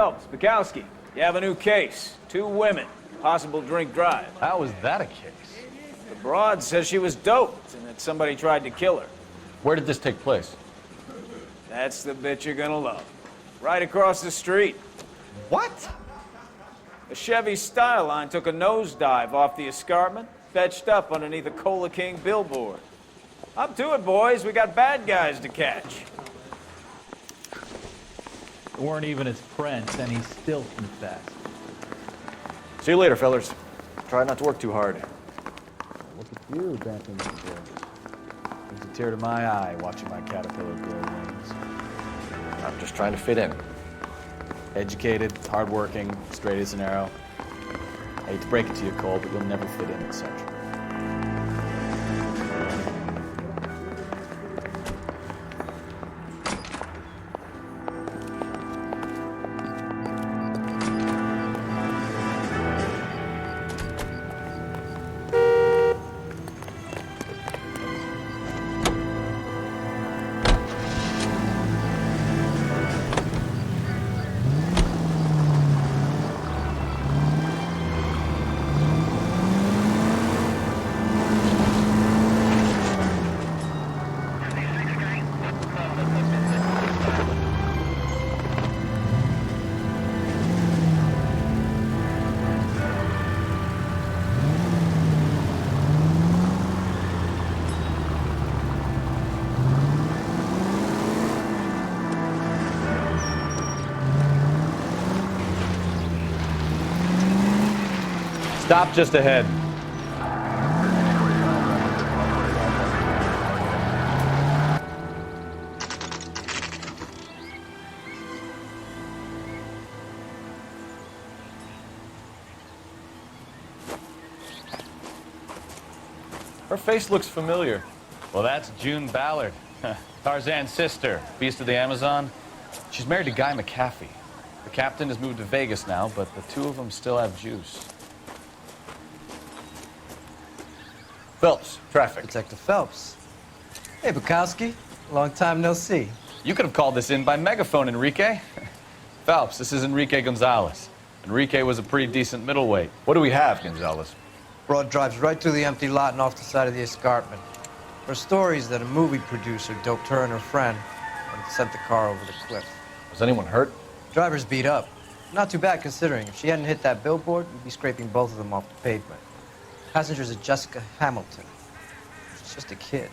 Phelps, Bukowski, you have a new case. 2 women, possible drink drive. How is that a case? The broad says she was doped and that somebody tried to kill her. Where did this take place? That's the bit you're gonna love. Right across the street. What? A Chevy Styline took a nosedive off the escarpment, fetched up underneath a Cola King billboard. Up to it, boys. We got bad guys to catch. They weren't even his friends, and he still confessed. See you later, fellas. Try not to work too hard. Look at you dancing with the Brings a tear to my eye watching my caterpillar grow wings. I'm just trying to fit in. Educated, hardworking, straight as an arrow. I hate to break it to you, Cole, but you'll never fit in at Central. Stop just ahead. Her face looks familiar. Well, that's June Ballard, Tarzan's sister, beast of the Amazon. She's married to Guy McAfee. The captain has moved to Vegas now, but the two of them still have juice. Phelps, traffic. Detective Phelps. Hey, Bukowski. Long time no see. You could have called this in by megaphone, Enrique. Phelps, this is Enrique Gonzalez. Enrique was a pretty decent middleweight. What do we have, Gonzalez? Broad drives right through the empty lot and off the side of the escarpment. Her story is that a movie producer doped her and her friend and sent the car over the cliff. Was anyone hurt? Driver's beat up. Not too bad considering. If she hadn't hit that billboard, we'd be scraping both of them off the pavement. Passenger's a Jessica Hamilton. She's just a kid.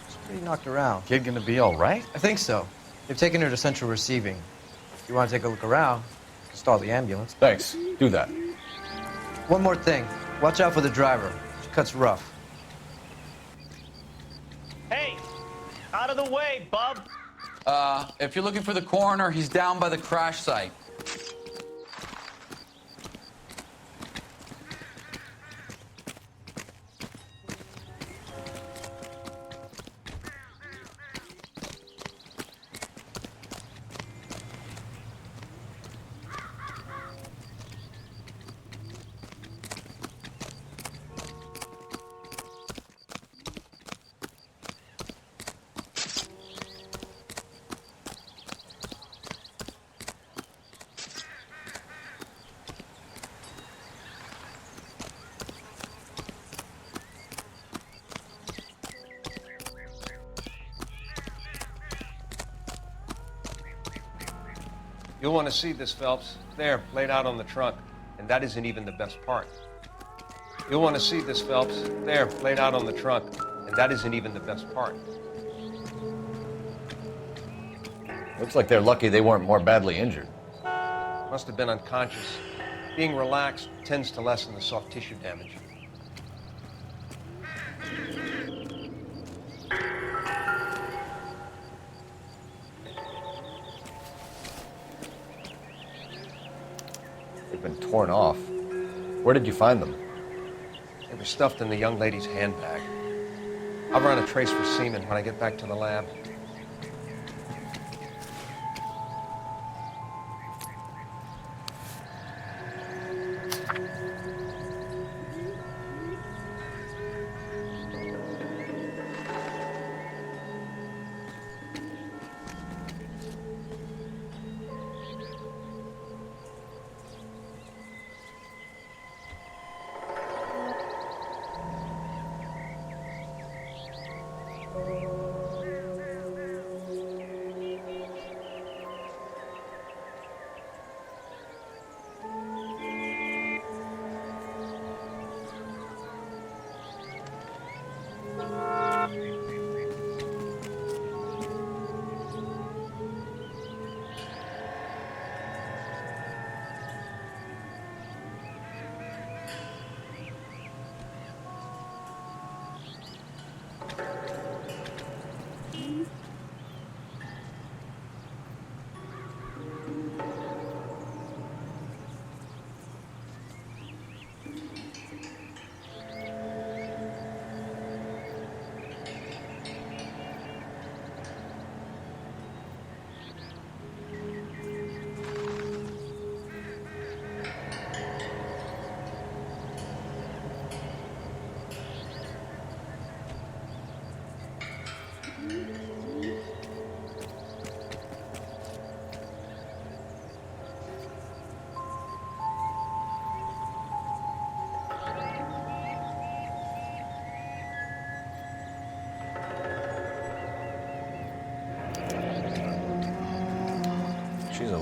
She's pretty knocked around. Kid gonna be all right? I think so. They've taken her to Central Receiving. If you want to take a look around, stall the ambulance. Thanks. Do that. One more thing. Watch out for the driver. She cuts rough. Hey, out of the way, bub. If you're looking for the coroner, he's down by the crash site. You'll want to see this, Phelps. There, laid out on the trunk. And that isn't even the best part. You'll want to see this, Phelps. There, laid out on the trunk. And that isn't even the best part. Looks like they're lucky they weren't more badly injured. Must have been unconscious. Being relaxed tends to lessen the soft tissue damage. They've been torn off. Where did you find them? They were stuffed in the young lady's handbag. I'll run a trace for semen when I get back to the lab.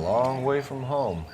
long way from home.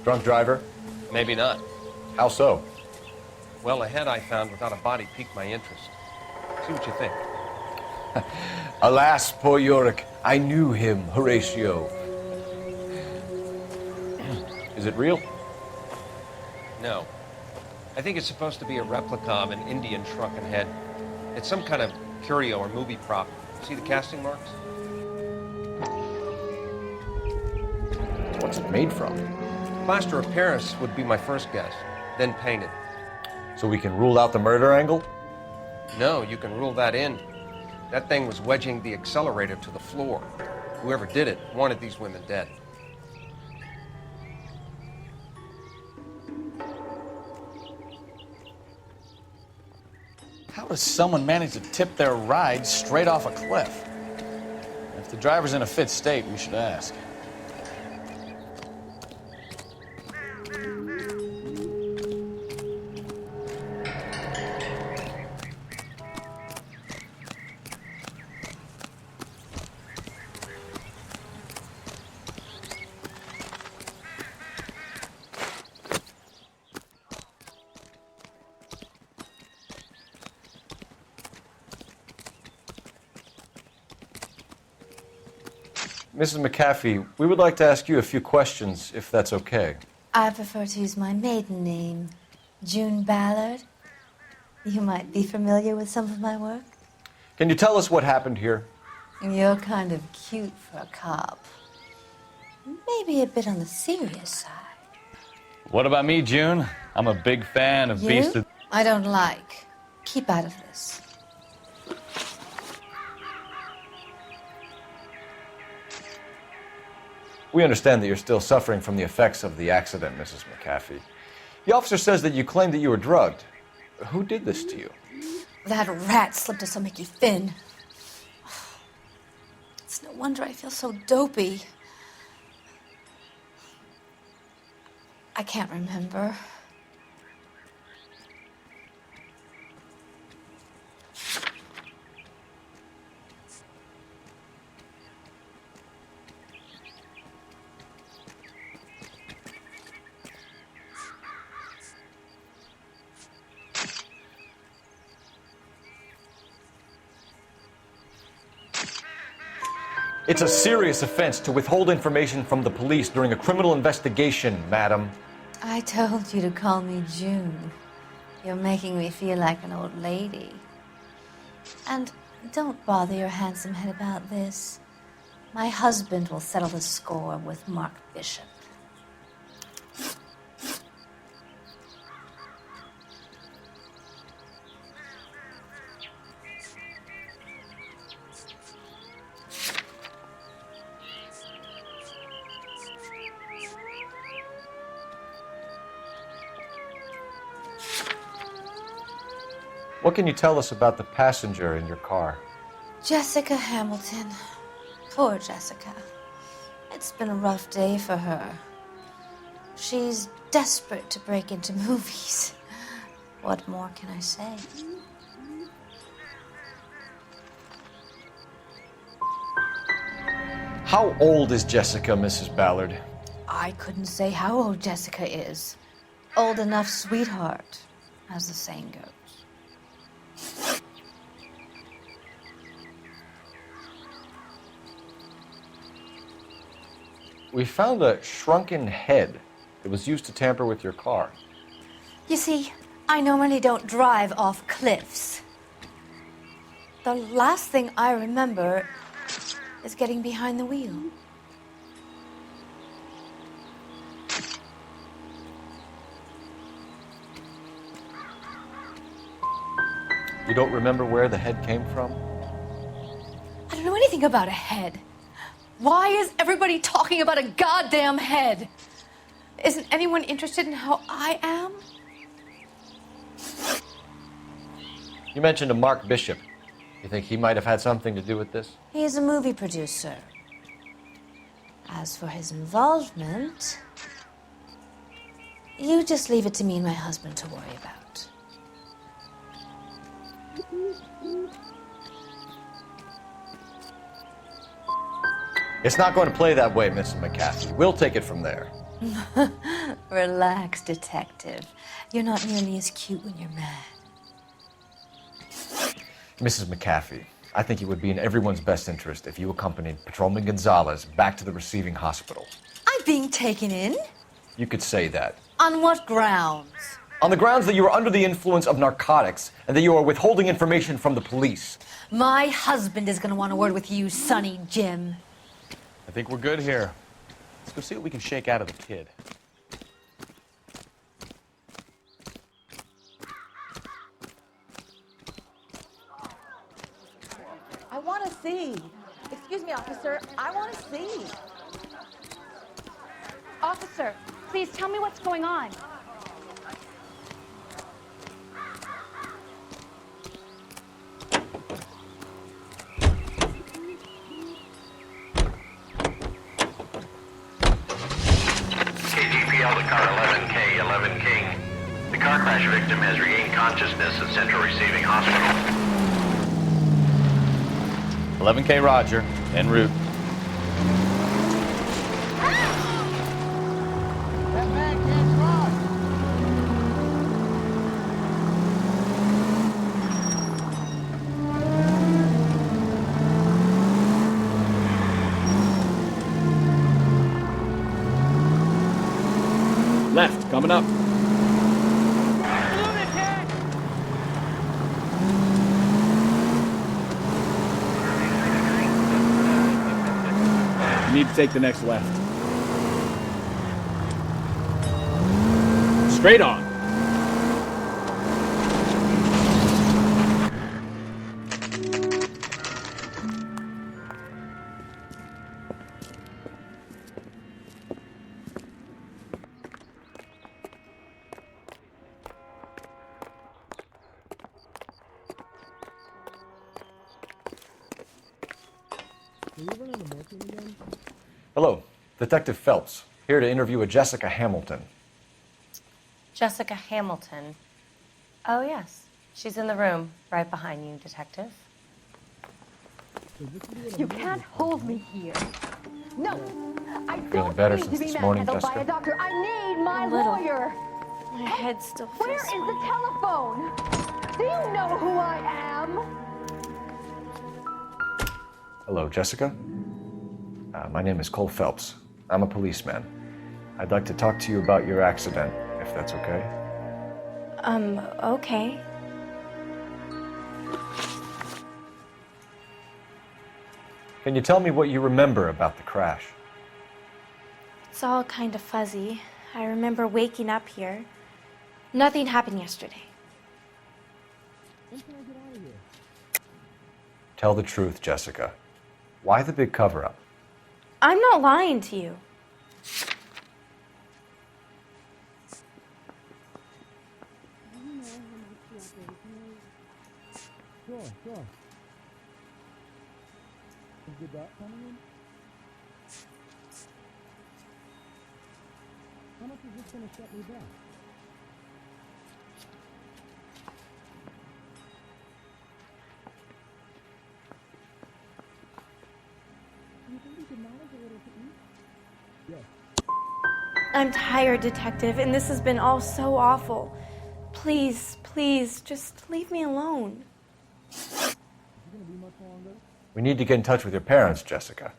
Drunk driver? Maybe not. How so? Well, a head I found without a body piqued my interest. See what you think. Alas, poor Yorick, I knew him, Horatio. Is it real? No. I think it's supposed to be a replica of an Indian shrunken head. It's some kind of curio or movie prop. See the casting marks? What's it made from? Plaster of Paris would be my first guess, then painted. So we can rule out the murder angle? No, you can rule that in. That thing was wedging the accelerator to the floor. Whoever did it wanted these women dead. How does someone manage to tip their ride straight off a cliff? If the driver's in a fit state, we should ask. Mrs. McAfee, we would like to ask you a few questions, if that's okay. I prefer to use my maiden name, June Ballard. You might be familiar with some of my work. Can you tell us what happened here? You're kind of cute for a cop. Maybe a bit on the serious side. What about me, June? I'm a big fan of Beast You? of... I don't like. Keep out of this. We understand that you're still suffering from the effects of the accident, Mrs. McAfee. The officer says that you claimed that you were drugged. Who did this to you? That rat slipped us a Mickey Finn. It's no wonder I feel so dopey. I can't remember. It's a serious offense to withhold information from the police during a criminal investigation, madam. I told you to call me June. You're making me feel like an old lady. And don't bother your handsome head about this. My husband will settle the score with Mark Bishop. What can you tell us about the passenger in your car? Jessica Hamilton. Poor Jessica. It's been a rough day for her. She's desperate to break into movies. What more can I say? How old is Jessica, Mrs. Ballard? I couldn't say how old Jessica is. Old enough, sweetheart, as the saying goes. We found a shrunken head that was used to tamper with your car. You see, I normally don't drive off cliffs. The last thing I remember is getting behind the wheel. You don't remember where the head came from? I don't know anything about a head. Why is everybody talking about a goddamn head? Isn't anyone interested in how I am? You mentioned a Mark Bishop. You think he might have had something to do with this? He is a movie producer. As for his involvement, you just leave it to me and my husband to worry about. It's not going to play that way, Mrs. McCaffrey. We'll take it from there. Relax, detective. You're not nearly as cute when you're mad. Mrs. McCaffrey, I think it would be in everyone's best interest if you accompanied Patrolman Gonzalez back to the receiving hospital. I'm being taken in? You could say that. On what grounds? On the grounds that you are under the influence of narcotics and that you are withholding information from the police. My husband is going to want a word with you, Sonny Jim. I think we're good here. Let's go see what we can shake out of the kid. I want to see. Excuse me, officer. I want to see. Officer, please tell me what's going on. KGPL to car 11K, 11 King. The car crash victim has regained consciousness at Central Receiving Hospital. 11K Roger, en route. That man can't drive. Left, coming up. You need to take the next left. Straight on. Hello, Detective Phelps, here to interview a Jessica Hamilton. Jessica Hamilton. Oh, yes. She's in the room, right behind you, Detective. You can't hold me here. No, I Feeling don't better need since to be this morning, manhandled by Jessica? a doctor. I need my Little. lawyer. My head still feels Where is the telephone? Do you know who I am? Hello, Jessica. My name is Cole Phelps. I'm a policeman. I'd like to talk to you about your accident, if that's okay. Okay. Can you tell me what you remember about the crash? It's all kind of fuzzy. I remember waking up here. Nothing happened yesterday. Tell the truth, Jessica. Why the big cover-up? I'm not lying to you. Sure. Is the doc coming in? How much is this going to shut me down? Do you think you could manage a little to eat? Yes. I'm tired, Detective, and this has been all so awful. Please, just leave me alone. We need to get in touch with your parents, Jessica,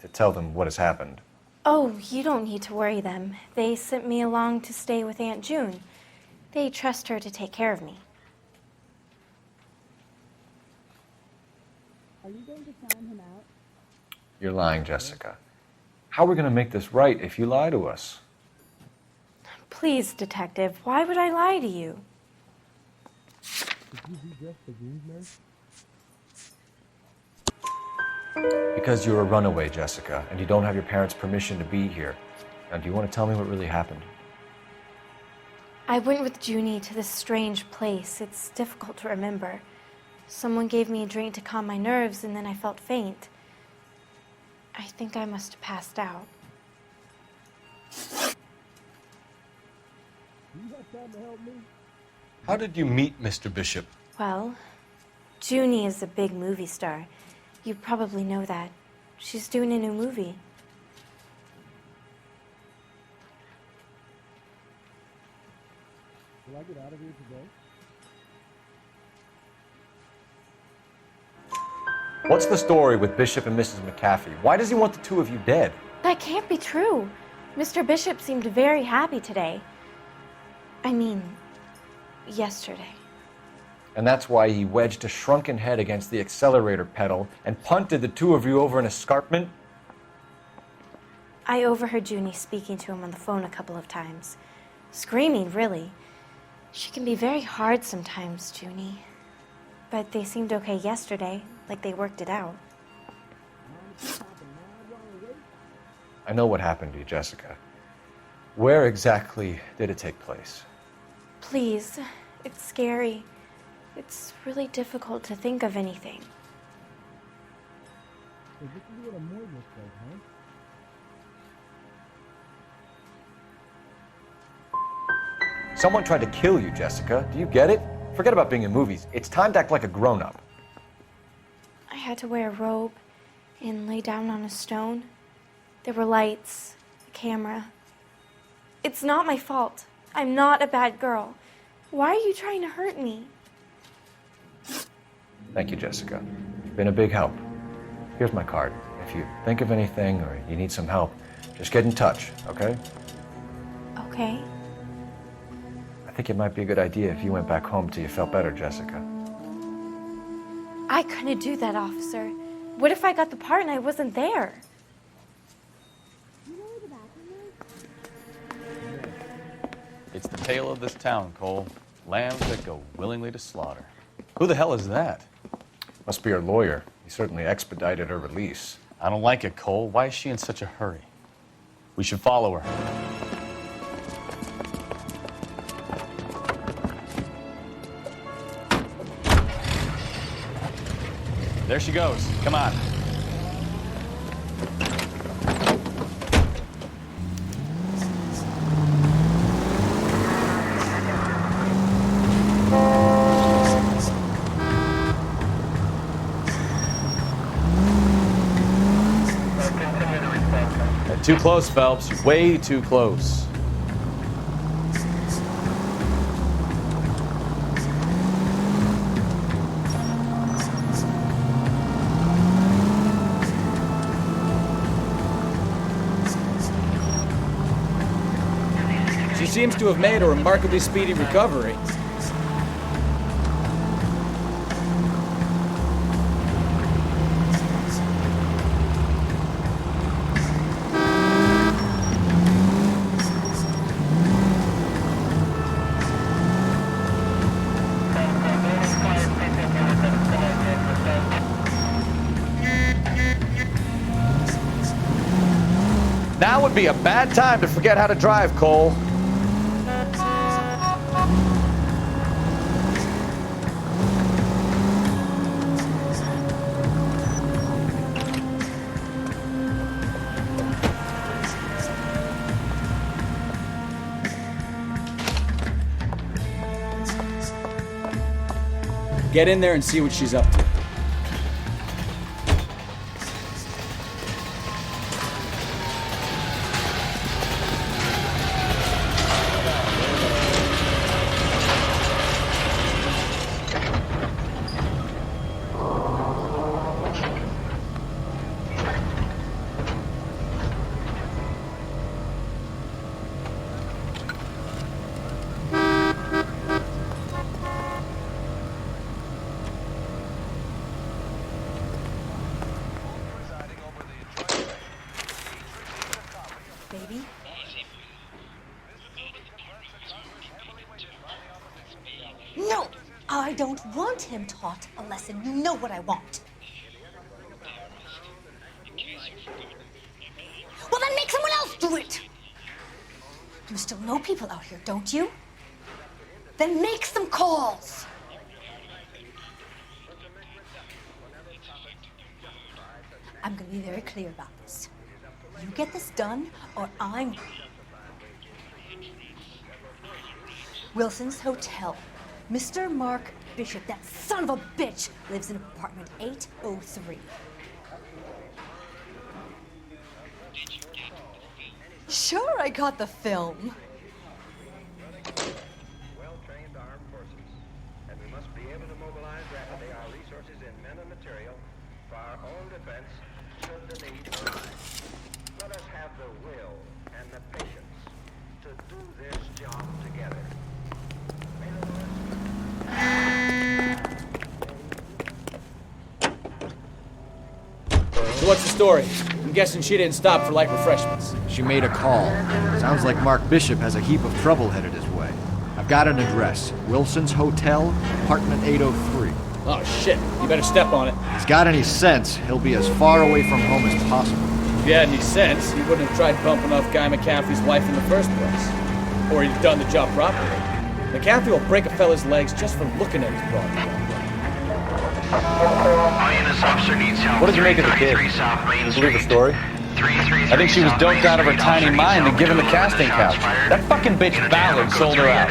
to tell them what has happened. Oh, you don't need to worry them. They sent me along to stay with Aunt June. They trust her to take care of me. Are you going to time him out? You're lying, Jessica. How are we going to make this right if you lie to us? Please, Detective, why would I lie to you? Did you be just the groom's nurse? Because you're a runaway, Jessica, and you don't have your parents' permission to be here. Now, do you want to tell me what really happened? I went with Junie to this strange place. It's difficult to remember. Someone gave me a drink to calm my nerves, and then I felt faint. I think I must have passed out. Do you have time to help me? How did you meet Mr. Bishop? Well, Junie is a big movie star. You probably know that. She's doing a new movie. Will I get out of here today? What's the story with Bishop and Mrs. McAfee? Why does he want the two of you dead? That can't be true. Mr. Bishop seemed very happy today. I mean, yesterday. And that's why he wedged a shrunken head against the accelerator pedal and punted the two of you over an escarpment? I overheard Junie speaking to him on the phone a couple of times. Screaming, really. She can be very hard sometimes, Junie. But they seemed okay yesterday, like they worked it out. I know what happened to you, Jessica. Where exactly did it take place? Please, it's scary. It's really difficult to think of anything. So this is what a morgue looks like, huh? Someone tried to kill you, Jessica. Do you get it? Forget about being in movies. It's time to act like a grown-up. I had to wear a robe and lay down on a stone. There were lights, a camera. It's not my fault. I'm not a bad girl. Why are you trying to hurt me? Thank you, Jessica. You've been a big help. Here's my card. If you think of anything or you need some help, just get in touch, okay? Okay. I think it might be a good idea if you went back home till you felt better, Jessica. I couldn't do that, officer. What if I got the part and I wasn't there? It's the tale of this town, Cole. Lambs that go willingly to slaughter. Who the hell is that? Must be her lawyer. He certainly expedited her release. I don't like it, Cole. Why is she in such a hurry? We should follow her. There she goes. Come on. Too close, Phelps. You're way too close. She seems to have made a remarkably speedy recovery. Now would be a bad time to forget how to drive, Cole. Get in there and see what she's up to. I don't want him taught a lesson. You know what I want. Well, then make someone else do it. You still know people out here, don't you? Then make some calls. I'm going to be very clear about this. You get this done, or I'm... Wilson's Hotel. Mr. Mark Bishop, that son of a bitch, lives in apartment 803. Sure, I got the film. Well-trained armed forces, and we must be able to mobilize rapidly our resources in men and material for our own defense should the need arise. Let us have the will and the patience to do this job together. May the So what's the story? I'm guessing she didn't stop for light refreshments. She made a call. Sounds like Mark Bishop has a heap of trouble headed his way. I've got an address. Wilson's Hotel, apartment 803. Oh, shit. You better step on it. If he's got any sense, he'll be as far away from home as possible. If he had any sense, he wouldn't have tried bumping off Guy McCaffrey's wife in the first place. Or he'd have done the job properly. McCaffrey will break a fella's legs just for looking at his broad. What did you make of the kid? Did you believe the story? I think she was doped out of her tiny mind and given the casting couch. That fucking bitch Ballard sold her out.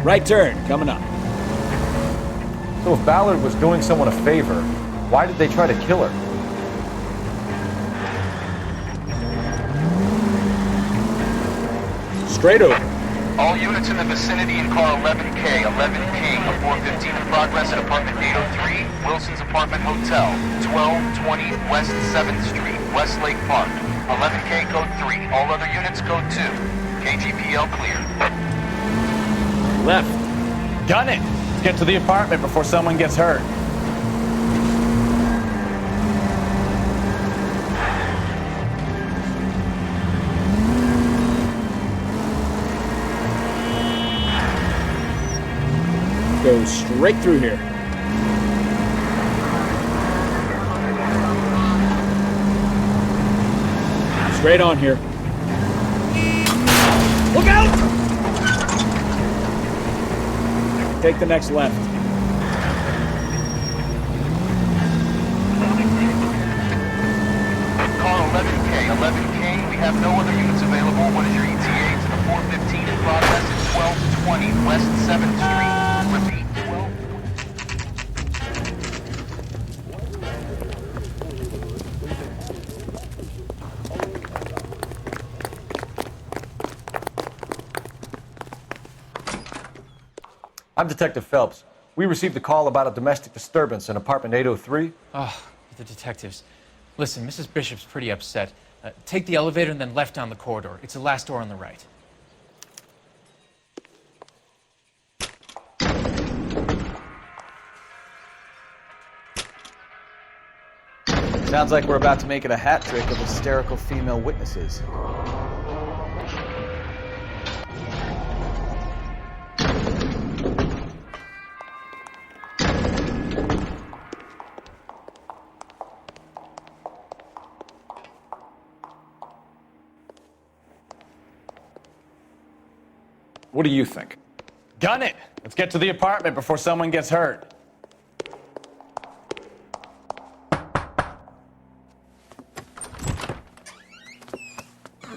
Right turn, coming up. So if Ballard was doing someone a favor, why did they try to kill her? Straight over. All units in the vicinity in car 11K, 11 King, a 415 in progress at apartment 803, Wilson's Apartment Hotel, 1220 West 7th Street, Westlake Park. 11K code 3, all other units code 2. KGPL clear. Left. Gun it! Let's get to the apartment before someone gets hurt. Go straight through here. Straight on here. Look out! Take the next left. Car 11K, 11 King, we have no other units available. What is your ETA to the 415 in progress at 1220 West 7th Street? Repeat, 12. I'm Detective Phelps. We received a call about a domestic disturbance in apartment 803. Oh, the detectives. Listen, Mrs. Bishop's pretty upset. Take the elevator and then left down the corridor. It's the last door on the right. Sounds like we're about to make it a hat trick of hysterical female witnesses. What do you think? Gun it! Let's get to the apartment before someone gets hurt.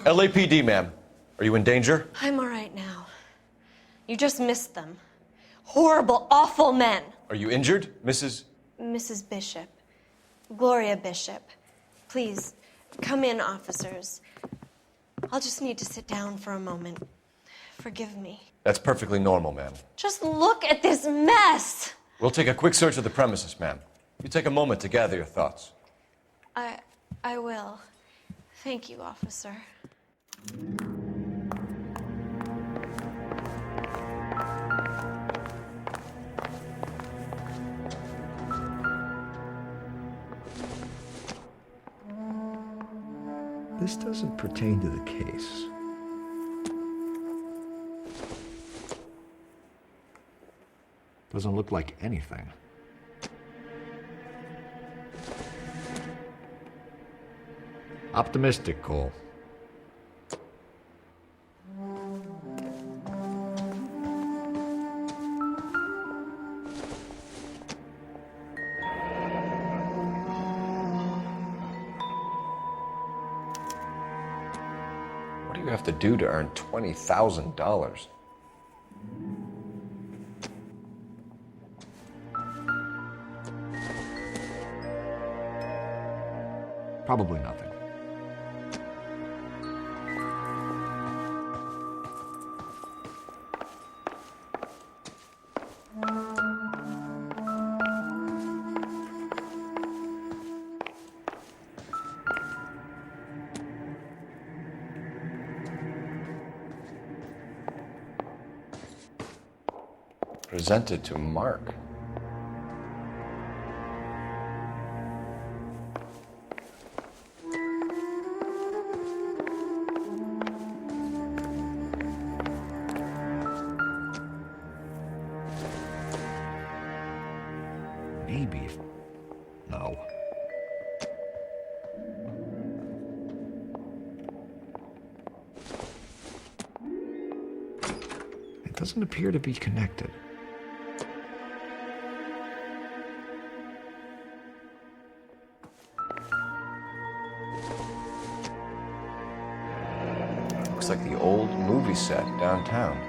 LAPD, ma'am. Are you in danger? I'm all right now. You just missed them. Horrible, awful men. Are you injured, Mrs.? Mrs. Bishop. Gloria Bishop. Please, come in, officers. I'll just need to sit down for a moment. Forgive me. That's perfectly normal, ma'am. Just look at this mess! We'll take a quick search of the premises, ma'am. You take a moment to gather your thoughts. I will. Thank you, officer. This doesn't pertain to the case. Doesn't look like anything. Optimistic, Cole. What do you have to do to earn $20,000? Probably nothing. Presented to Mark. Maybe. No. It doesn't appear to be connected. Looks like the old movie set downtown.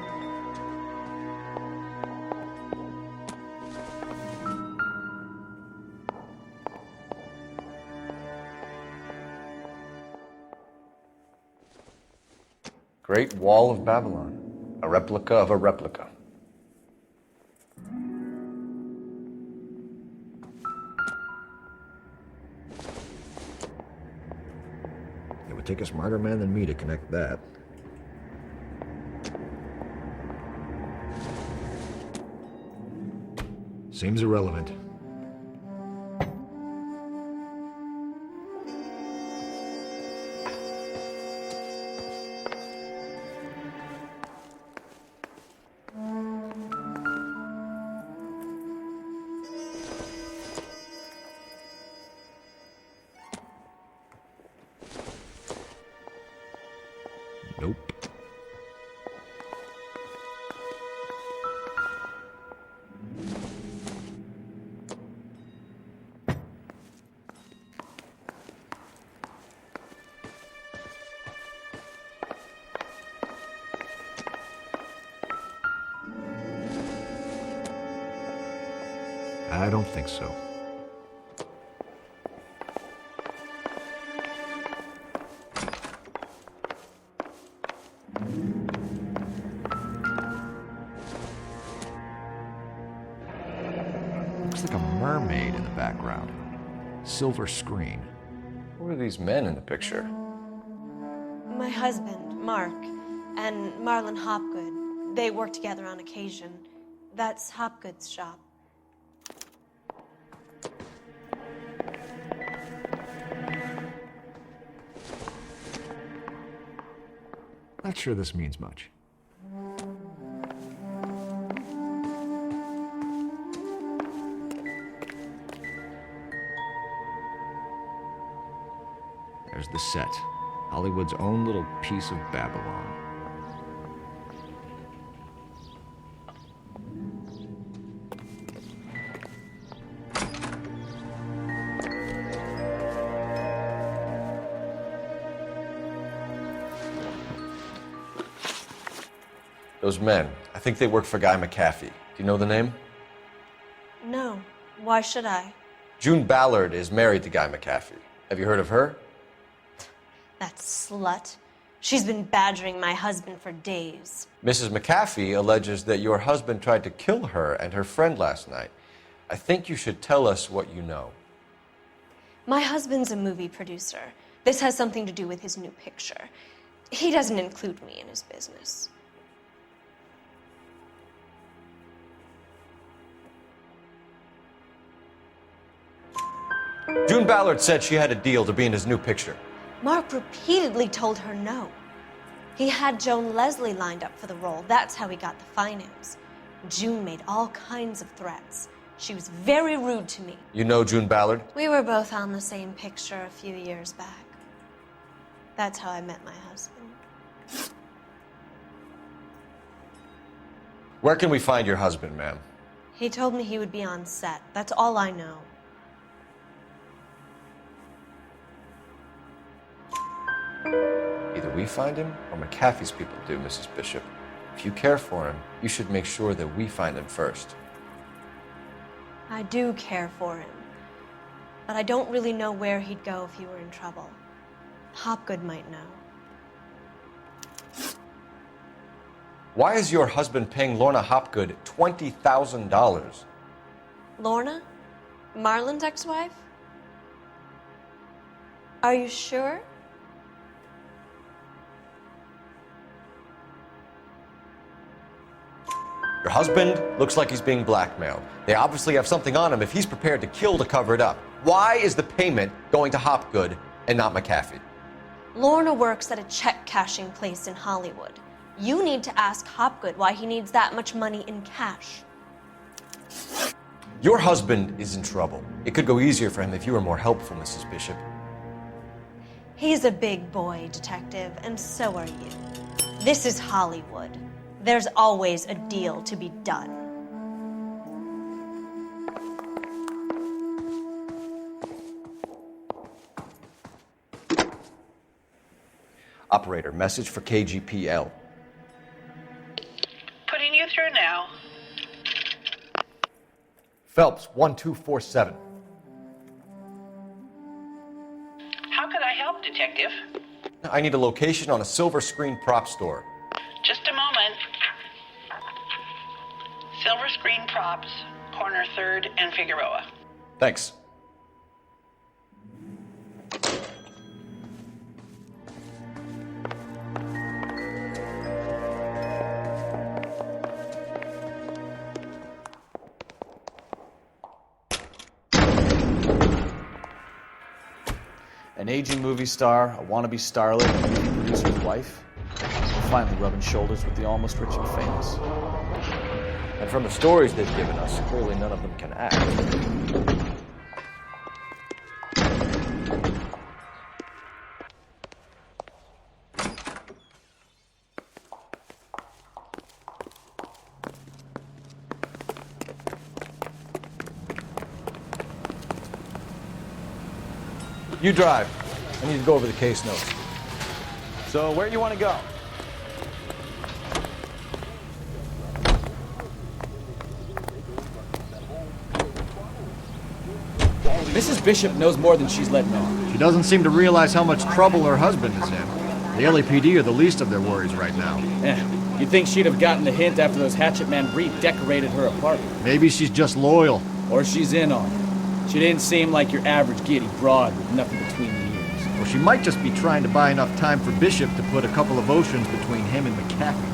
Great Wall of Babylon, a replica of a replica. It would take a smarter man than me to connect that. Seems irrelevant. Nope. I don't think so. Looks like a mermaid in the background. Silver screen. Who are these men in the picture? My husband, Mark, and Marlon Hopgood. They work together on occasion. That's Hopgood's shop. Not sure this means much. There's the set. Hollywood's own little piece of Babylon. Those men, I think they work for Guy McAfee. Do you know the name? No. Why should I? June Ballard is married to Guy McAfee. Have you heard of her? That slut. She's been badgering my husband for days. Mrs. McAfee alleges that your husband tried to kill her and her friend last night. I think you should tell us what you know. My husband's a movie producer. This has something to do with his new picture. He doesn't include me in his business. June Ballard said she had a deal to be in his new picture. Mark repeatedly told her no. He had Joan Leslie lined up for the role. That's how he got the finance. June made all kinds of threats. She was very rude to me. You know June Ballard? We were both on the same picture a few years back. That's how I met my husband. Where can we find your husband, ma'am? He told me he would be on set. That's all I know. Either we find him or McAfee's people do, Mrs. Bishop. If you care for him, you should make sure that we find him first. I do care for him, but I don't really know where he'd go if he were in trouble. Hopgood might know. Why is your husband paying Lorna Hopgood $20,000? Lorna? Marlon's ex-wife? Are you sure? Your husband looks like he's being blackmailed. They obviously have something on him if he's prepared to kill to cover it up. Why is the payment going to Hopgood and not McAfee? Lorna works at a check-cashing place in Hollywood. You need to ask Hopgood why he needs that much money in cash. Your husband is in trouble. It could go easier for him if you were more helpful, Mrs. Bishop. He's a big boy, detective, and so are you. This is Hollywood. There's always a deal to be done. Operator, message for KGPL. Putting you through now. Phelps, 1247. How could I help, Detective? I need a location on a silver screen prop store. Just a moment. Silver Screen Props, corner 3rd and Figueroa. Thanks. An aging movie star, a wannabe starlet, a movie producer's wife. Finally rubbing shoulders with the almost rich and famous. And from the stories they've given us, clearly none of them can act. You drive. I need to go over the case notes. So where do you want to go? Mrs. Bishop knows more than she's letting on. She doesn't seem to realize how much trouble her husband is in. The LAPD are the least of their worries right now. You'd think she'd have gotten the hint after those hatchet men redecorated her apartment. Maybe she's just loyal. Or she's in on it. She didn't seem like your average giddy broad with nothing between the ears. Or she might just be trying to buy enough time for Bishop to put a couple of oceans between him and McAfee.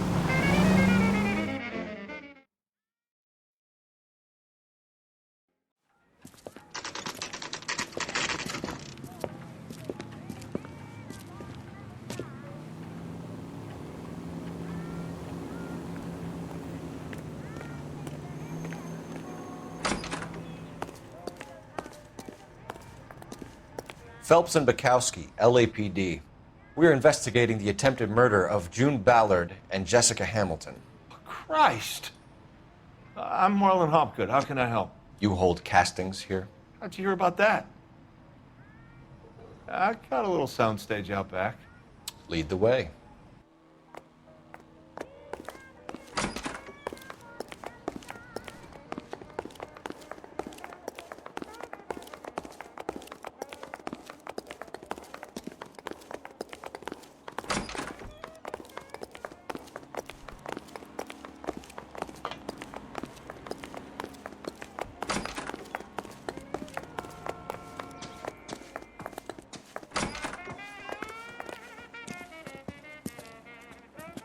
Phelps and Bukowski, LAPD. We're investigating the attempted murder of June Ballard and Jessica Hamilton. Christ! I'm Marlon Hopgood. How can I help? You hold castings here? How'd you hear about that? I got a little soundstage out back. Lead the way.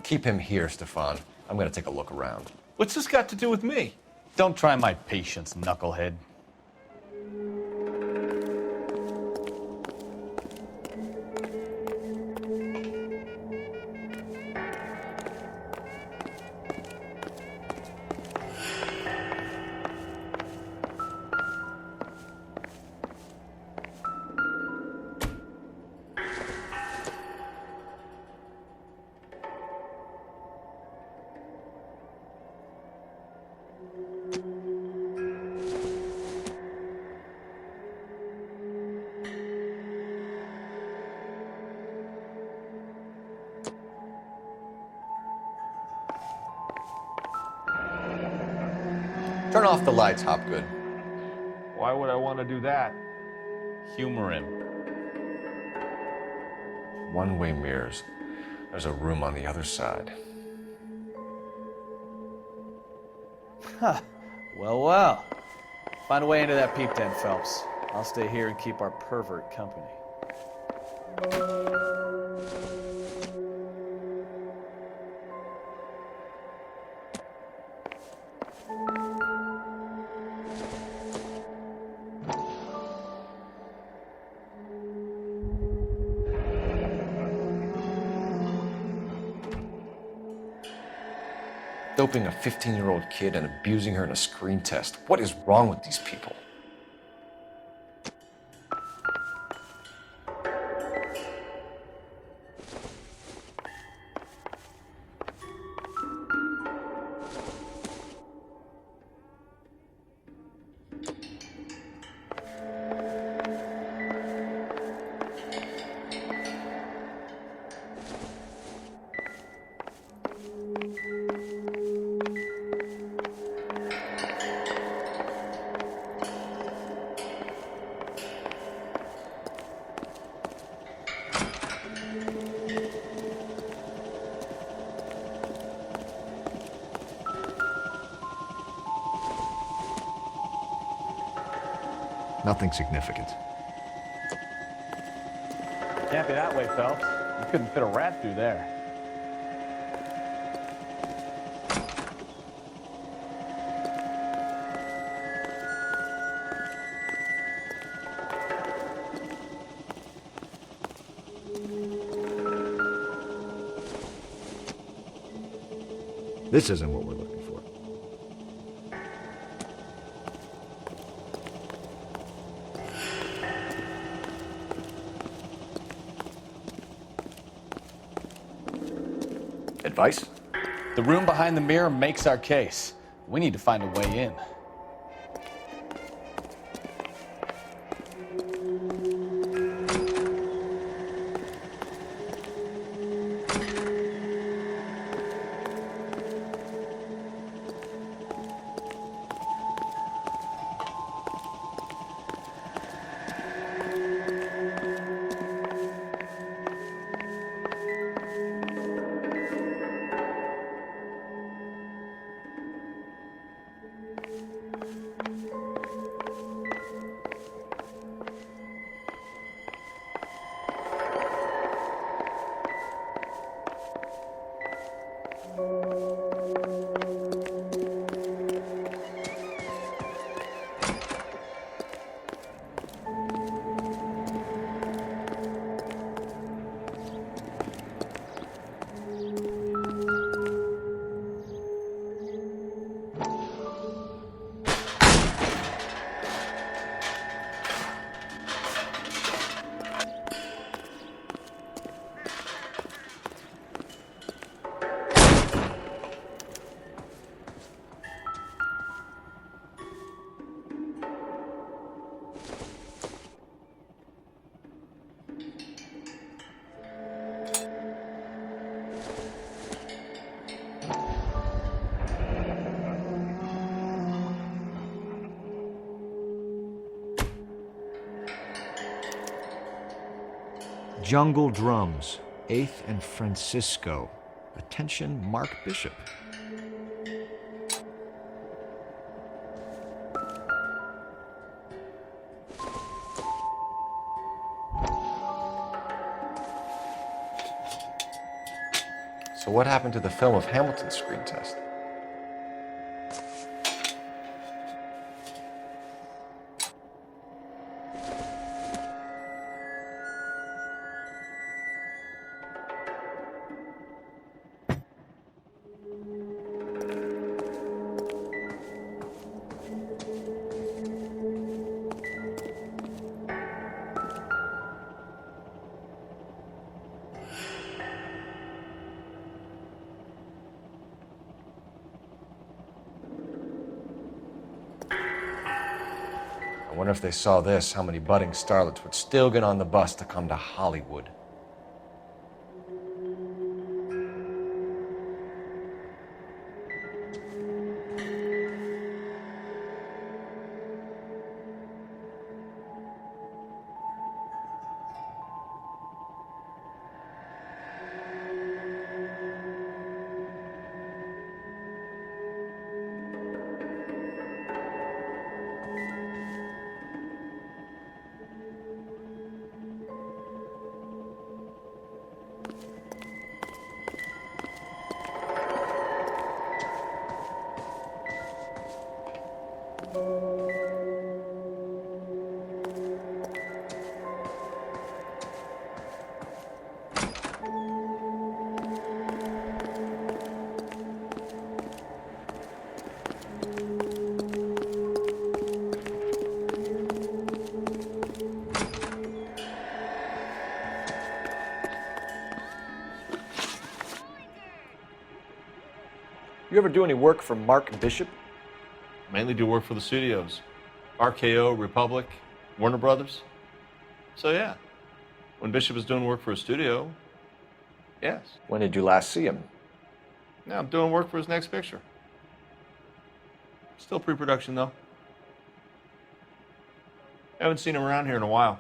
Keep him here, Stefan. I'm gonna take a look around. What's this got to do with me? Don't try my patience, knucklehead. Turn off the lights, Hopgood. Why would I want to do that? Humor him. One-way mirrors. There's a room on the other side. Huh. Well, well. Find a way into that peep den, Phelps. I'll stay here and keep our pervert company. Doping a 15-year-old kid and abusing her in a screen test. What is wrong with these people? Nothing significant. Can't be that way, Phelps. You couldn't fit a rat through there. This isn't what we're looking for. Advice? The room behind the mirror makes our case. We need to find a way in. Jungle Drums, 8th and Francisco. Attention, Mark Bishop. So what happened to the film of Hamilton's screen test? I wonder if they saw this, how many budding starlets would still get on the bus to come to Hollywood. You ever do any work for Mark Bishop? Mainly do work for the studios. RKO, Republic, Warner Brothers. So yeah, when Bishop is doing work for a studio, yes. When did you last see him? Now I'm doing work for his next picture. Still pre-production though. Haven't seen him around here in a while.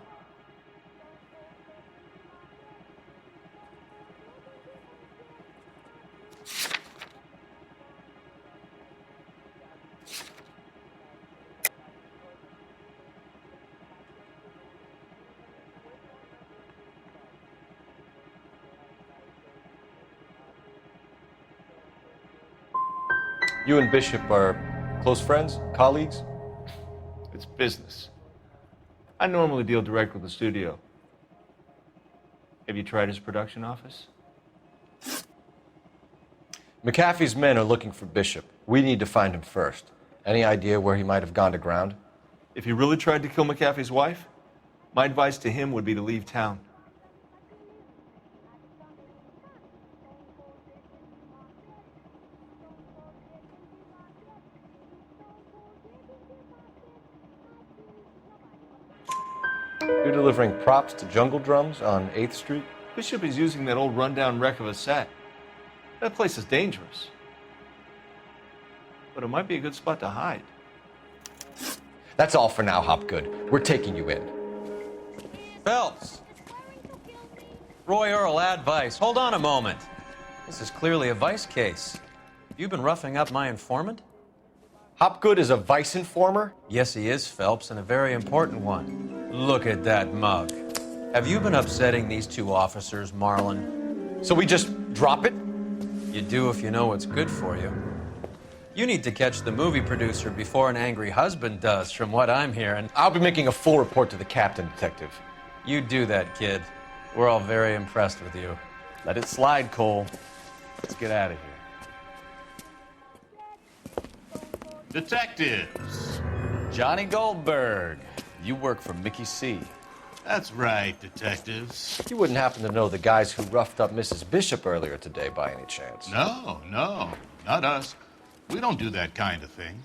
You and Bishop are close friends, colleagues? It's business. I normally deal direct with the studio. Have you tried his production office? McAfee's men are looking for Bishop. We need to find him first. Any idea where he might have gone to ground? If he really tried to kill McAfee's wife, my advice to him would be to leave town. You're delivering props to Jungle Drums on 8th Street? Bishop is using that old rundown wreck of a set. That place is dangerous. But it might be a good spot to hide. That's all for now, Hopgood. We're taking you in. Phelps! Roy Earl, advice. Hold on a moment. This is clearly a vice case. You've been roughing up my informant? Hopgood is a vice informer? Yes, he is, Phelps, and a very important one. Look at that mug. Have you been upsetting these two officers, Marlon? So we just drop it? You do if you know what's good for you. You need to catch the movie producer before an angry husband does, from what I'm hearing. I'll be making a full report to the captain, Detective. You do that, kid. We're all very impressed with you. Let it slide, Cole. Let's get out of here. Detectives. Johnny Goldberg. You work for Mickey C. That's right, detectives. You wouldn't happen to know the guys who roughed up Mrs. Bishop earlier today by any chance? No, not us. We don't do that kind of thing.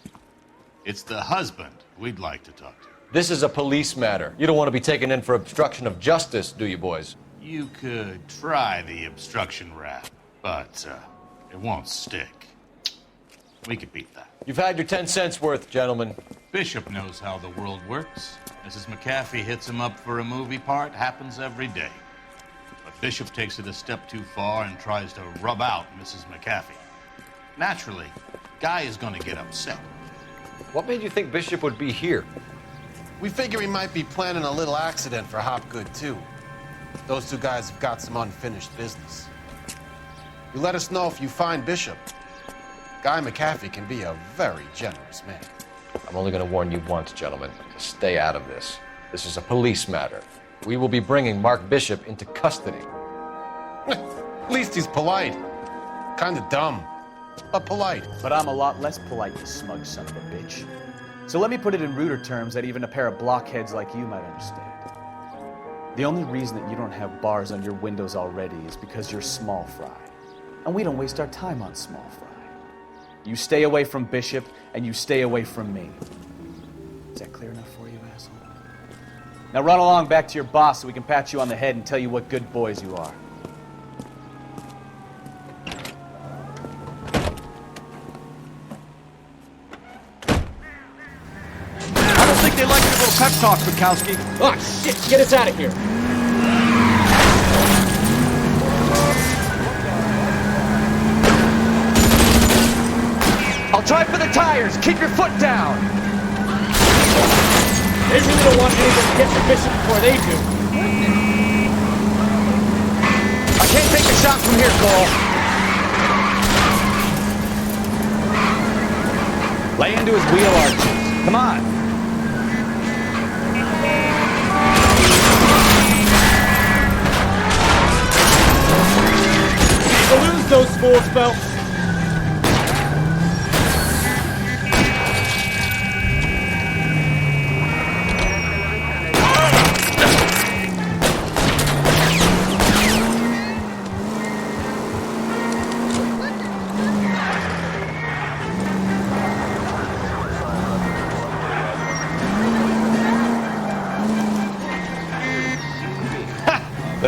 It's the husband we'd like to talk to. This is a police matter. You don't want to be taken in for obstruction of justice, do you, boys? You could try the obstruction rap, but it won't stick. We could beat that. You've had your 10 cents worth, gentlemen. Bishop knows how the world works. Mrs. McAfee hits him up for a movie part, happens every day. But Bishop takes it a step too far and tries to rub out Mrs. McAfee. Naturally, Guy is going to get upset. What made you think Bishop would be here? We figure he might be planning a little accident for Hopgood, too. Those two guys have got some unfinished business. You let us know if you find Bishop. Guy McAfee can be a very generous man. I'm only going to warn you once, gentlemen. Stay out of this. This is a police matter. We will be bringing Mark Bishop into custody. At least he's polite. Kind of dumb, but polite. But I'm a lot less polite, you smug son of a bitch. So let me put it in ruder terms that even a pair of blockheads like you might understand. The only reason that you don't have bars on your windows already is because you're small fry. And we don't waste our time on small fry. You stay away from Bishop, and you stay away from me. Is that clear enough for you, asshole? Now run along back to your boss so we can pat you on the head and tell you what good boys you are. I don't think they like your little pep talk, Bukowski. Oh, shit! Get us out of here! I'll try for the tires. Keep your foot down. They really don't want anyone to get to Bishop before they do. I can't take the shot from here, Cole. Lay into his wheel arches. Come on. We'll lose those fools, Phelps.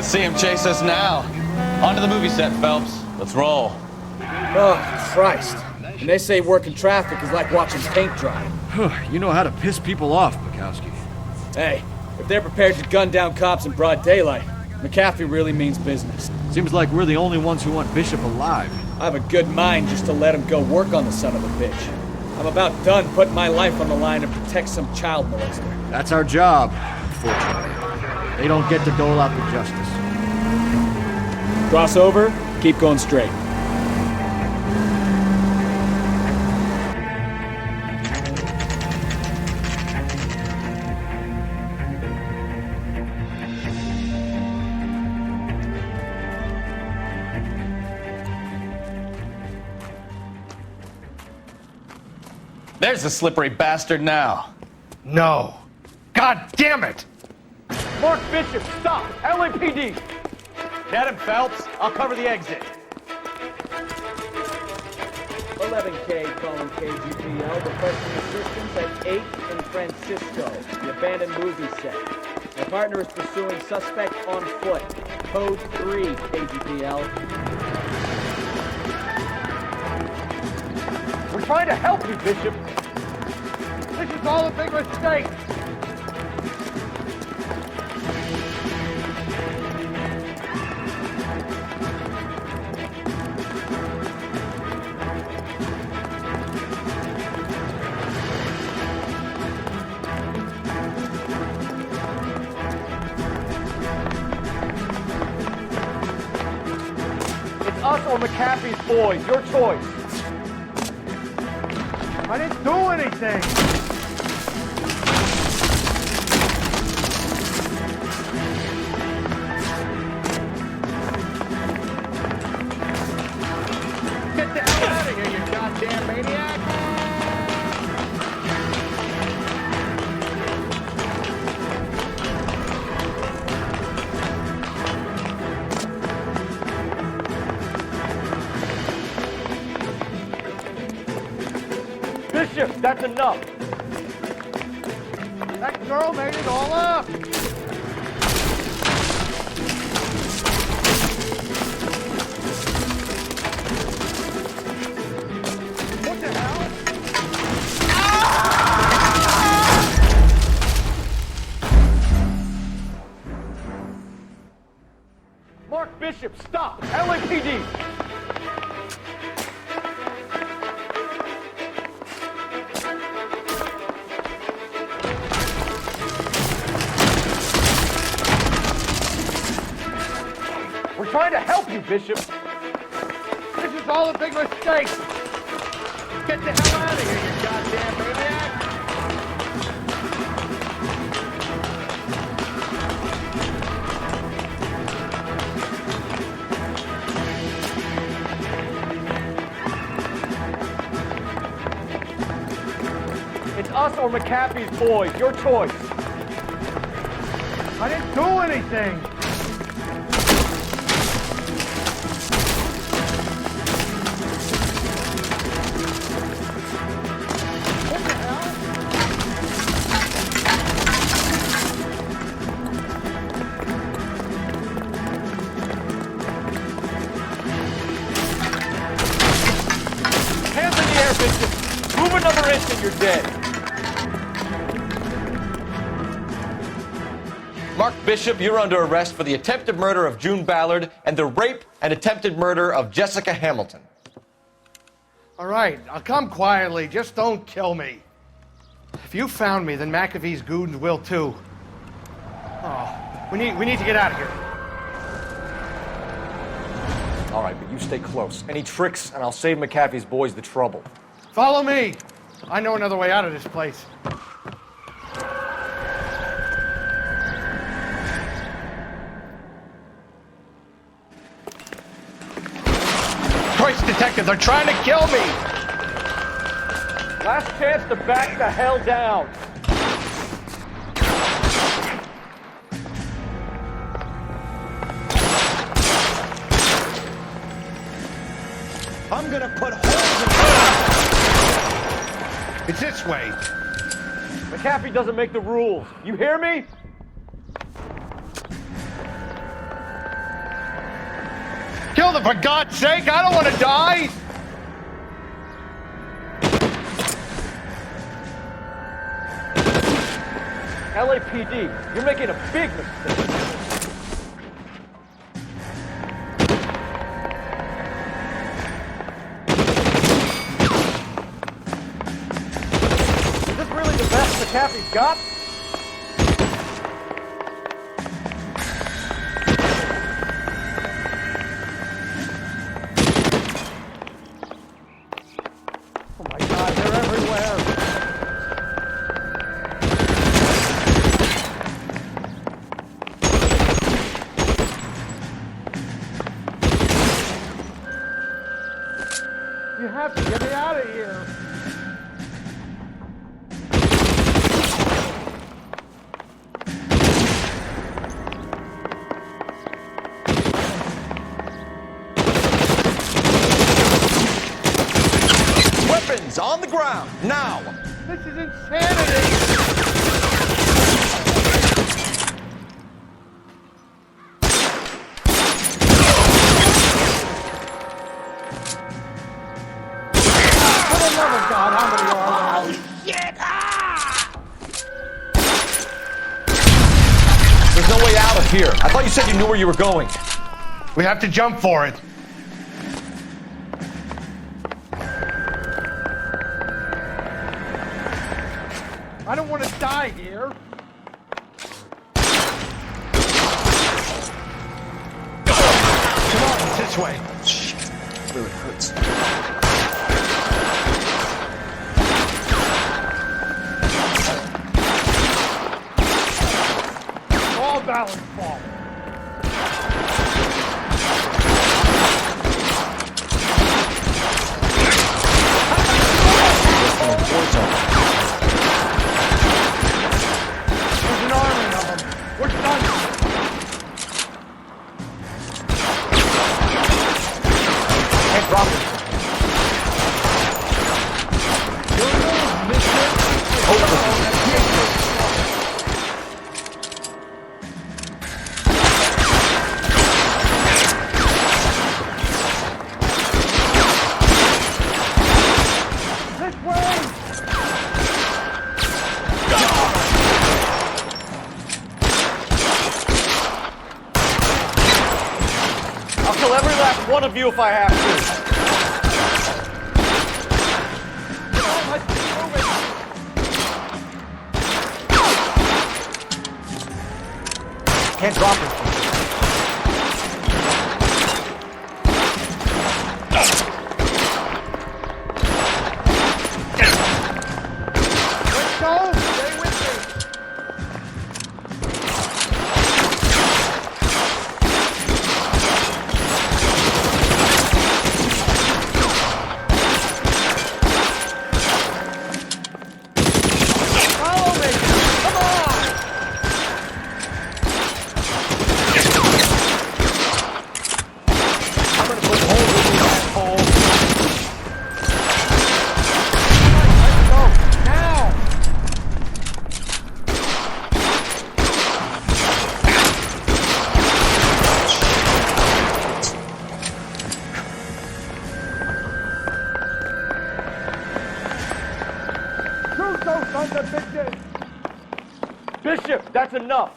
Let's see him chase us now. On to the movie set, Phelps. Let's roll. Oh, Christ. And they say working traffic is like watching paint dry. You know how to piss people off, Bukowski. Hey, if they're prepared to gun down cops in broad daylight, McAfee really means business. Seems like we're the only ones who want Bishop alive. I have a good mind just to let him go work on the son of a bitch. I'm about done putting my life on the line to protect some child molester. That's our job, unfortunately. They don't get to dole out the justice. Cross over, keep going straight. There's the slippery bastard now. No. God damn it! Mark Bishop, stop! LAPD! Get him, Phelps. I'll cover the exit. 11K calling KGPL, requesting assistance at 8 in Francisco, the abandoned movie set. My partner is pursuing suspect on foot. Code 3, KGPL. We're trying to help you, Bishop. This is all a big mistake. It's us or McAfee's boys. Your choice. I didn't do anything! Get the hell out of here, you goddamn maniac! Bishop, that's enough. That girl made it all up. What the hell? Mark Bishop, stop! LAPD! We're trying to help you, Bishop. This is all a big mistake. Get the hell out of here, you goddamn maniac. It's us or McAfee's boys. Your choice. I didn't do anything. Move another inch and you're dead. Mark Bishop, you're under arrest for the attempted murder of June Ballard and the rape and attempted murder of Jessica Hamilton. All right, I'll come quietly. Just don't kill me. If you found me, then McAfee's goons will too. Oh, we need to get out of here. All right, but you stay close. Any tricks, and I'll save McAfee's boys the trouble. Follow me. I know another way out of this place. Christ, detective, they're trying to kill me! Last chance to back the hell down. I'm gonna put holes in... It's this way. McAfee doesn't make the rules. You hear me? kill them, for God's sake! I don't want to die! LAPD, you're making a big mistake. Is this really the best McAfee's got? Oh my God, they're everywhere. You have to get me out of here. Weapons on the ground, now! This is insanity! For the love of God, how many are there? Oh, shit! Ah! There's no way out of here. I thought you said you knew where you were going. We have to jump for it. I don't want to die here. Come on, this way. Shit, really hurts. All balance fall. There's an army of them. We're done. Can't drop it. This way! I'll kill every last one of you if I have to. Can't drop it. Let's go! Stay with me! Follow me! Come on! I'm gonna put holes in these assholes. Let's go! Now! Shoot those sons of bitches! Bishop, that's enough.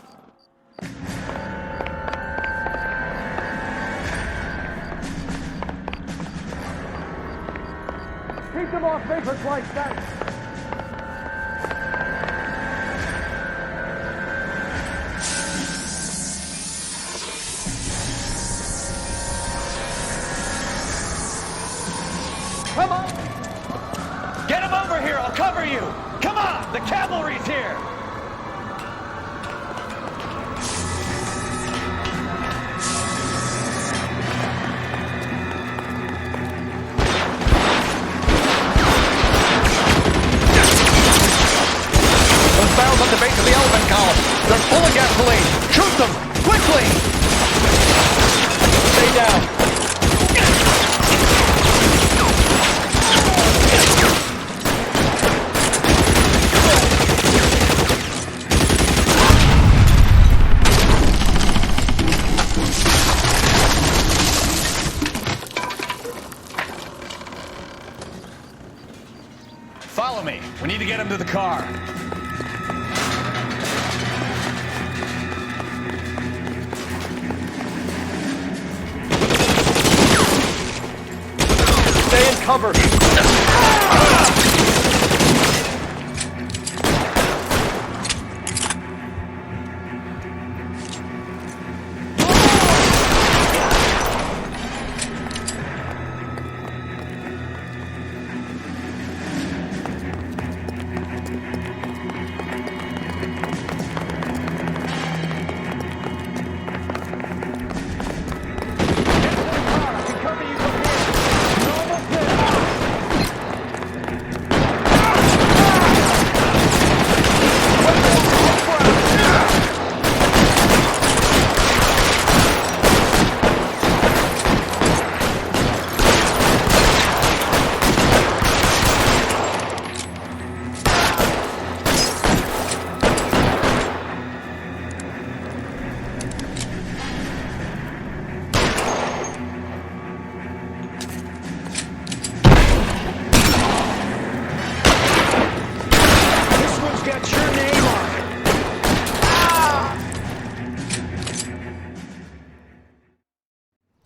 Keep them off papers like that! Come on! Get him over here, I'll cover you! Come on, the cavalry's here! Those barrels at the base of the elephant column. They're full of gasoline. Shoot them! Quickly! Stay down. Follow me. We need to get him to the car. Stay in cover.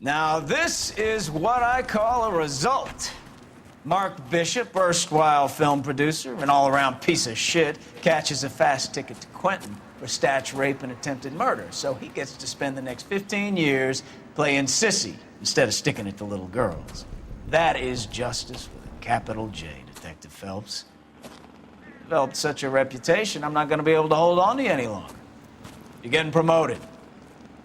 Now, this is what I call a result. Mark Bishop, erstwhile film producer and all-around piece of shit, catches a fast ticket to Quentin for statch rape and attempted murder, so he gets to spend the next 15 years playing sissy instead of sticking it to little girls. That is justice with a capital J, Detective Phelps. Developed such a reputation, I'm not going to be able to hold on to you any longer. You're getting promoted.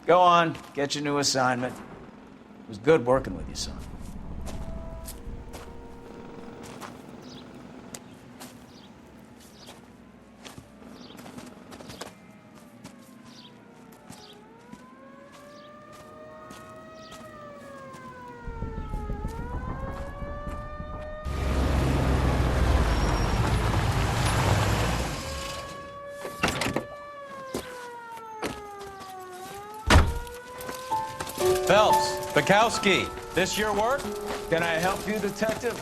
Go on, get your new assignment. It was good working with you, son. Phelps, Bukowski, this your work? Can I help you, Detective?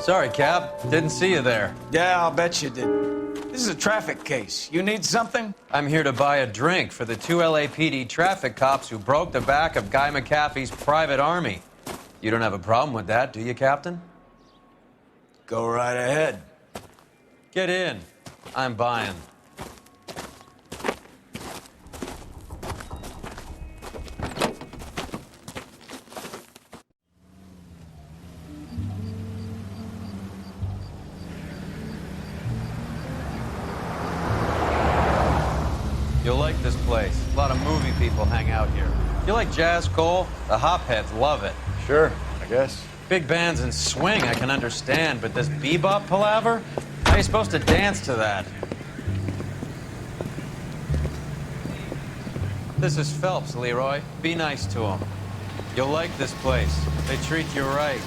Sorry, Cap. Didn't see you there. Yeah, I'll bet you did. This is a traffic case. You need something? I'm here to buy a drink for the 2 LAPD traffic cops who broke the back of Guy McAfee's private army. You don't have a problem with that, do you, Captain? Go right ahead. Get in. I'm buying. You'll like this place. A lot of movie people hang out here. You like jazz, Cole? The hopheads love it. Sure, I guess. Big bands and swing I can understand, but this bebop palaver? How are you supposed to dance to that? This is Phelps, Leroy. Be nice to him. You'll like this place. They treat you right.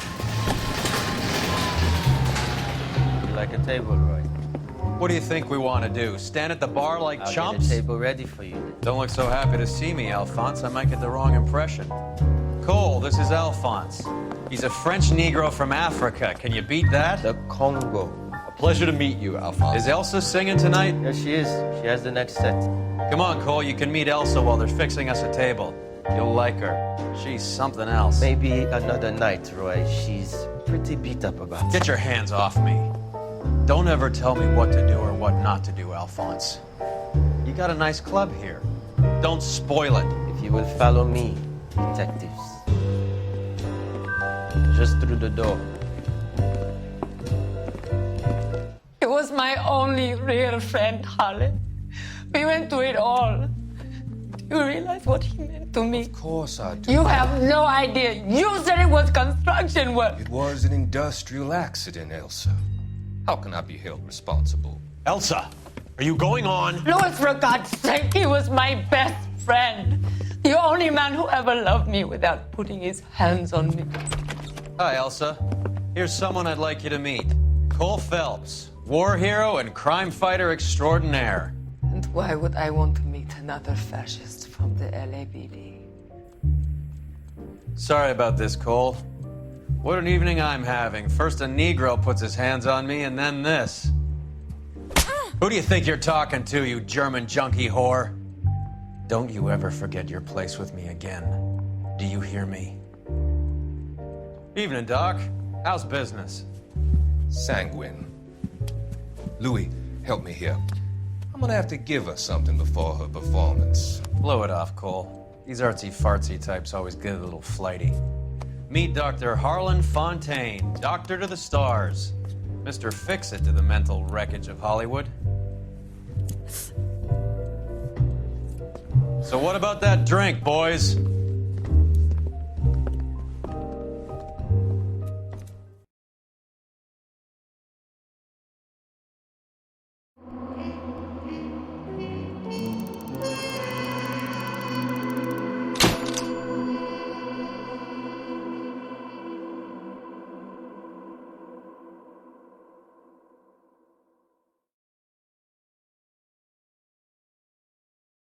You like a table, Roy? What do you think we want to do? Stand at the bar like I'll chumps? get a table ready for you. Don't look so happy to see me, Alphonse. I might get the wrong impression. Cole, this is Alphonse. He's a French Negro from Africa. Can you beat that? The Congo. A pleasure to meet you, Alphonse. Is Elsa singing tonight? Yes, she is. She has the next set. Come on, Cole. You can meet Elsa while they're fixing us a table. You'll like her. She's something else. Maybe another night, Roy. She's pretty beat up about it. Get your hands off me. Don't ever tell me what to do or what not to do, Alphonse. You got a nice club here. Don't spoil it. If you will follow me, detectives. Just through the door. He was my only real friend, Harlan. We went through it all. Do you realize what he meant to me? Of course I do. You have no idea. You said it was construction work. It was an industrial accident, Elsa. How can I be held responsible? Elsa, are you going on? Louis, for God's sake, he was my best friend. The only man who ever loved me without putting his hands on me. Hi, Elsa. Here's someone I'd like you to meet. Cole Phelps, war hero and crime fighter extraordinaire. And why would I want to meet another fascist from the LAPD? Sorry about this, Cole. What an evening I'm having. First a Negro puts his hands on me, and then this. Who do you think you're talking to, you German junkie whore? Don't you ever forget your place with me again. Do you hear me? Evening, Doc. How's business? Sanguine. Louis, help me here. I'm gonna have to give her something before her performance. Blow it off, Cole. These artsy-fartsy types always get a little flighty. Meet Dr. Harlan Fontaine, doctor to the stars. Mr. Fix-It to the mental wreckage of Hollywood. So what about that drink, boys?